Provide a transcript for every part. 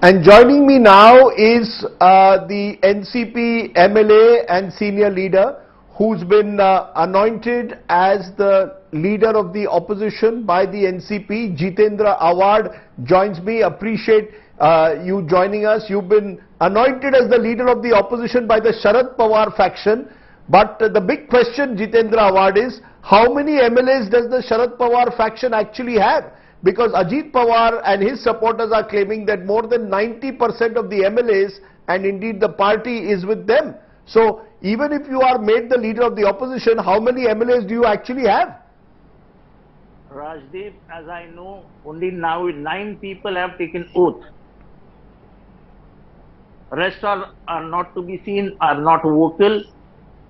And joining me now is the NCP MLA and senior leader who's been anointed as the leader of the opposition by the NCP. Jitendra Awhad joins me. Appreciate you joining us. You've been anointed as the leader of the opposition by the Sharad Pawar faction. But the big question, Jitendra Awhad, is how many MLAs does the Sharad Pawar faction actually have? Because Ajit Pawar and his supporters are claiming that more than 90% of the MLAs and indeed the party is with them. So even if you are made the leader of the opposition, how many MLAs do you actually have? Rajdeep, as I know, only now 9 people have taken oath. Rest are not to be seen, are not vocal.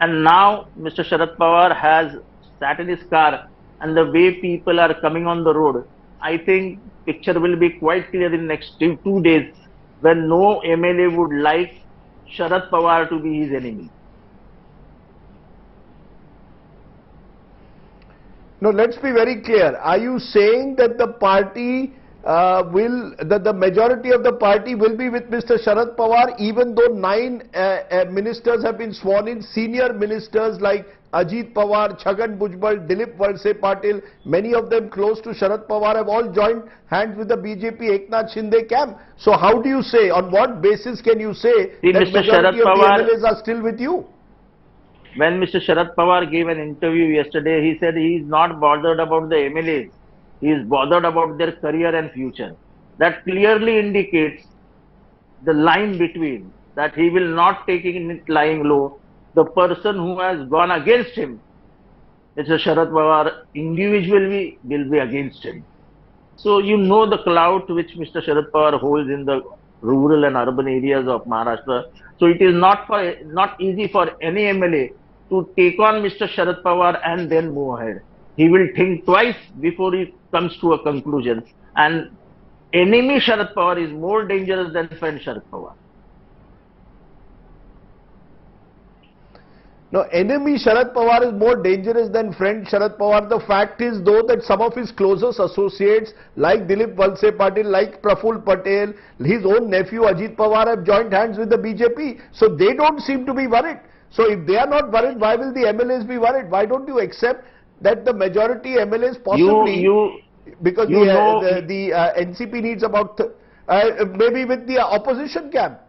And now Mr. Sharad Pawar has sat in his car, and the way people are coming on the road, I think picture will be quite clear in next 2 days when no MLA would like Sharad Pawar to be his enemy. No, let's be very clear. Are you saying that the party that the majority of the party will be with Mr. Sharad Pawar, even though 9 ministers have been sworn in, senior ministers like Ajit Pawar, Chhagan Bhujbal, Jayant Patil, many of them close to Sharad Pawar, have all joined hands with the BJP Eknath Shinde camp. So how do you say, on what basis can you say that majority of the MLAs are still with you? When Mr. Sharad Pawar gave an interview yesterday, he said he is not bothered about the MLAs. He is bothered about their career and future. That clearly indicates the line between that he will not take it lying low. The person who has gone against him, Mr. Sharad Pawar, individually will be against him. So you know the clout which Mr. Sharad Pawar holds in the rural and urban areas of Maharashtra. So it is not easy for any MLA to take on Mr. Sharad Pawar and then move ahead. He will think twice before he comes to a conclusion. And enemy Sharad Pawar is more dangerous than friend Sharad Pawar. No, enemy Sharad Pawar is more dangerous than friend Sharad Pawar. The fact is though that some of his closest associates like Jayant Patil, like Praful Patel, his own nephew Ajit Pawar have joined hands with the BJP. So they don't seem to be worried. So if they are not worried, why will the MLAs be worried? Why don't you accept that the majority MLAs possibly, because the NCP needs about maybe with the opposition camp.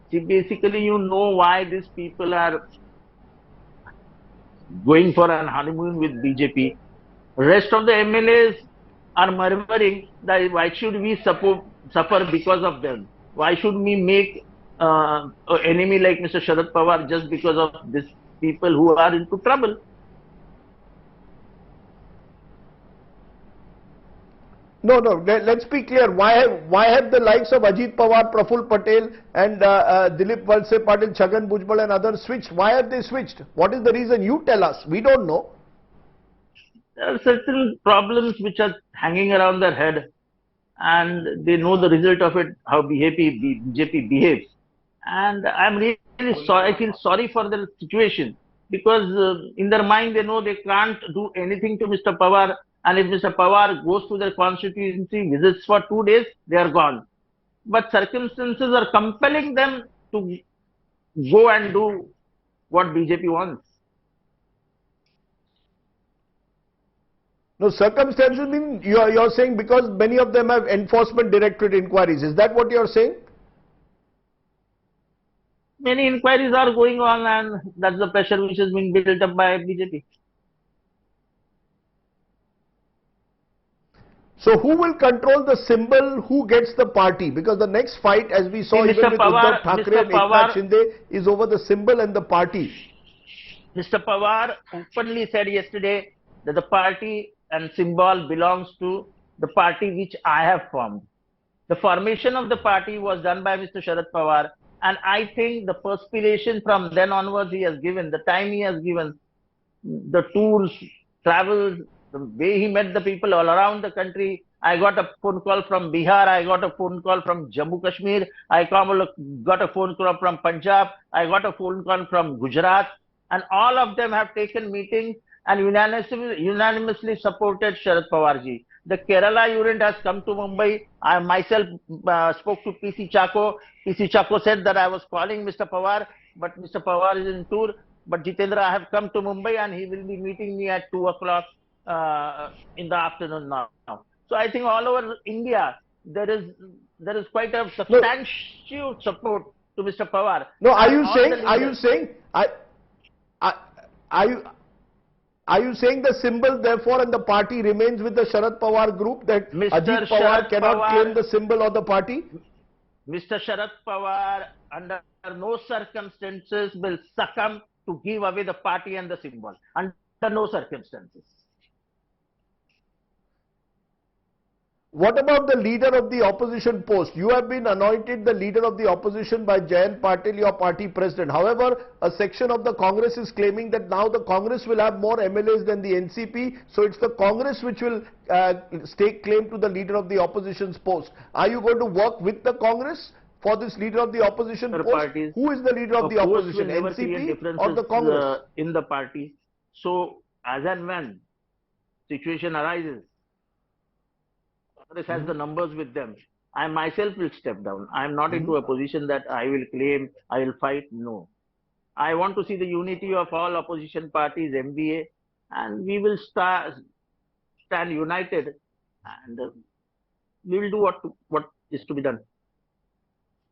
See, basically, you know why these people are going for an honeymoon with BJP. Rest of the MLAs are murmuring that why should we suffer because of them? Why should we make an enemy like Mr. Sharad Pawar just because of these people who are into trouble? No, let's be clear. Why have the likes of Ajit Pawar, Praful Patel and Jayant Patil, Chhagan Bhujbal and others switched? Why have they switched? What is the reason? You tell us. We don't know. There are certain problems which are hanging around their head, and they know the result of it, how BJP behaves. And I'm really sorry. I feel sorry for their situation because in their mind they know they can't do anything to Mr. Pawar. And if Mr. Pawar goes to their constituency, visits for 2 days, they are gone. But circumstances are compelling them to go and do what BJP wants. No, circumstances mean you're saying because many of them have enforcement directorate inquiries. Is that what you're saying? Many inquiries are going on, and that's the pressure which is being built up by BJP. So who will control the symbol? Who gets the party? Because the next fight, as we saw even with Uddhav Thackeray and Eknath Shinde, is over the symbol and the party. Mr. Pawar openly said yesterday that the party and symbol belongs to the party which I have formed. The formation of the party was done by Mr. Sharad Pawar, and I think the perspiration from then onwards he has given, the time he has given, the tours, travels, the way he met the people all around the country. I got a phone call from Bihar, I got a phone call from Jammu Kashmir, I got a phone call from Punjab, I got a phone call from Gujarat, and all of them have taken meetings and unanimously supported Sharad Pawar ji. The Kerala unit has come to Mumbai. I myself spoke to PC Chako. PC Chako said that I was calling Mr. Pawar, but Mr. Pawar is in tour. But Jitendra, I have come to Mumbai and he will be meeting me at 2 o'clock in the afternoon now. So I think all over India, there is quite a No, substantial support to Mr. Pawar. no, are And you all saying, the are you leaders. saying, are you, are you saying the symbol therefore and the party remains with the Sharad Pawar group, that Mr. Ajit Pawar Sharad cannot Pawar, claim the symbol of the party? Mr. Sharad Pawar, under no circumstances, will succumb to give away the party and the symbol. Under no circumstances. What about the leader of the opposition post? You have been anointed the leader of the opposition by Jayant Patil, your party president. However, a section of the Congress is claiming that now the Congress will have more MLAs than the NCP. So it's the Congress which will stake claim to the leader of the opposition's post. Are you going to work with the Congress for this leader of the opposition post? Parties, Who is the leader of the opposition, NCP or the Congress? In the party. So as and when situation arises, Congress has the numbers with them. I myself will step down. I am not into a position that I will claim, I will fight. No. I want to see the unity of all opposition parties, MBA, and we will stand united, and we will do what is to be done.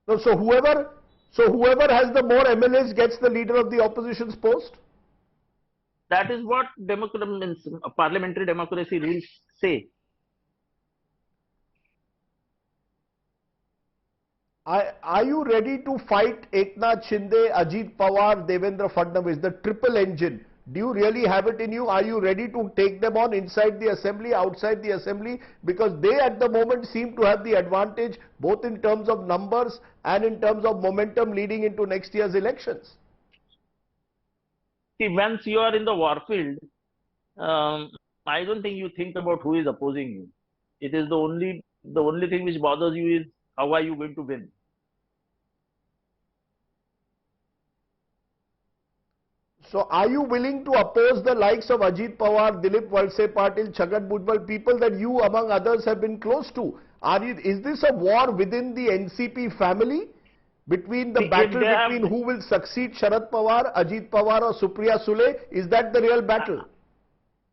No, so whoever has the more MLAs gets the leader of the opposition's post? That is what parliamentary democracy rules say. Are you ready to fight Eknath Shinde, Ajit Pawar, Devendra Fadnavis, the triple engine? Do you really have it in you? Are you ready to take them on inside the assembly, outside the assembly? Because they at the moment seem to have the advantage both in terms of numbers and in terms of momentum leading into next year's elections. See, once you are in the warfield, I don't think you think about who is opposing you. It is the only thing which bothers you is how are you going to win. So are you willing to oppose the likes of Ajit Pawar, Dilip Valse Patil, Chhagan Bhujbal, people that you among others have been close to? Is this a war within the NCP family? Between the battle between who will succeed Sharad Pawar, Ajit Pawar or Supriya Sule? Is that the real battle?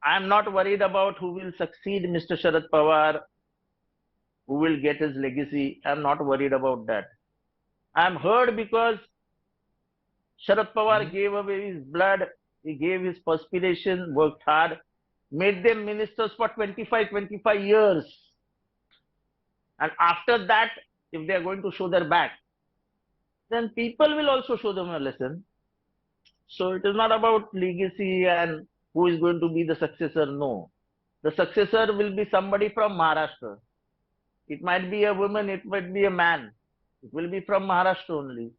I am not worried about who will succeed Mr. Sharad Pawar, who will get his legacy. I am not worried about that. I am hurt because Sharad Pawar gave away his blood, he gave his perspiration, worked hard, made them ministers for 25 years. And after that, if they are going to show their back, then people will also show them a lesson. So it is not about legacy and who is going to be the successor. No. The successor will be somebody from Maharashtra. It might be a woman, it might be a man. It will be from Maharashtra only.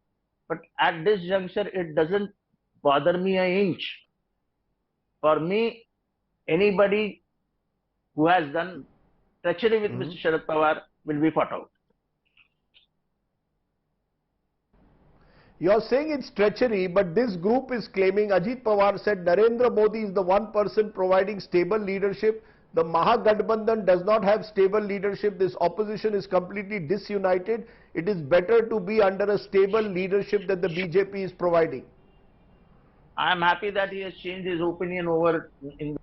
But at this juncture, it doesn't bother me an inch. For me, anybody who has done treachery with Mr. Sharad Pawar will be fought out. You're saying it's treachery, but this group is claiming, Ajit Pawar said Narendra Modi is the one person providing stable leadership. The Mahagathbandhan does not have stable leadership. This opposition is completely disunited. It is better to be under a stable leadership that the BJP is providing. I am happy that he has changed his opinion over in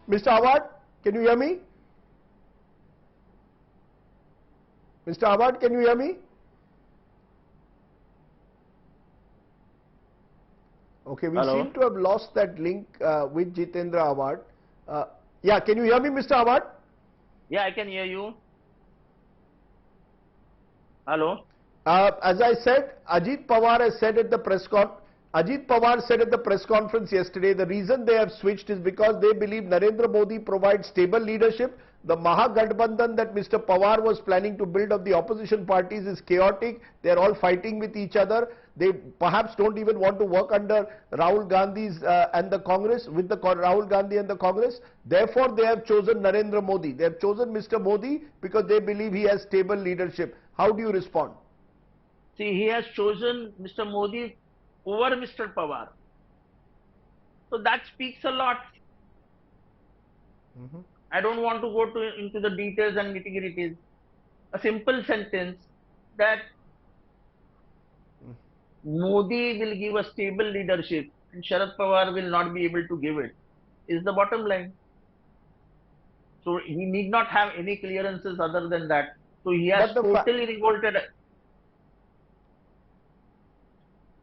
Mr. Awhad, can you hear me? Mr. Awhad, can you hear me? Okay, we Hello? seem to have lost that link with Jitendra Awhad. Yeah, can you hear me, Mr. Awhad? Yeah, I can hear you. Hello? As I said, Ajit Pawar has said at the Ajit Pawar said at the press conference yesterday, the reason they have switched is because they believe Narendra Modi provides stable leadership. The Mahagathbandhan that Mr. Pawar was planning to build of the opposition parties is chaotic. They are all fighting with each other. They perhaps don't even want to work under Rahul Gandhi's and the Congress, with the Rahul Gandhi and the Congress. Therefore, they have chosen Narendra Modi. They have chosen Mr. Modi because they believe he has stable leadership. How do you respond? See, he has chosen Mr. Modi over Mr. Pawar. So that speaks a lot. I don't want to go into the details and nitty-gritties. A simple sentence that Modi will give a stable leadership and Sharad Pawar will not be able to give it is the bottom line. So he need not have any clearances other than that. So he has totally revolted.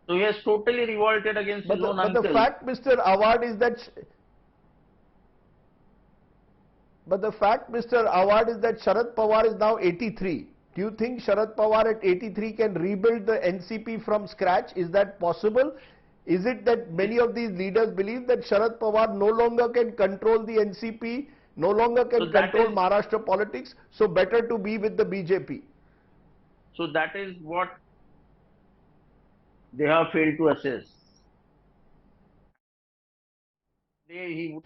So he has totally revolted against his own uncle. But the fact, Mr. Awhad, is that Sharad Pawar is now 83. Do you think Sharad Pawar at 83 can rebuild the NCP from scratch? Is that possible? Is it that many of these leaders believe that Sharad Pawar no longer can control the NCP, no longer can control Maharashtra politics, so better to be with the BJP? So that is what they have failed to assess. He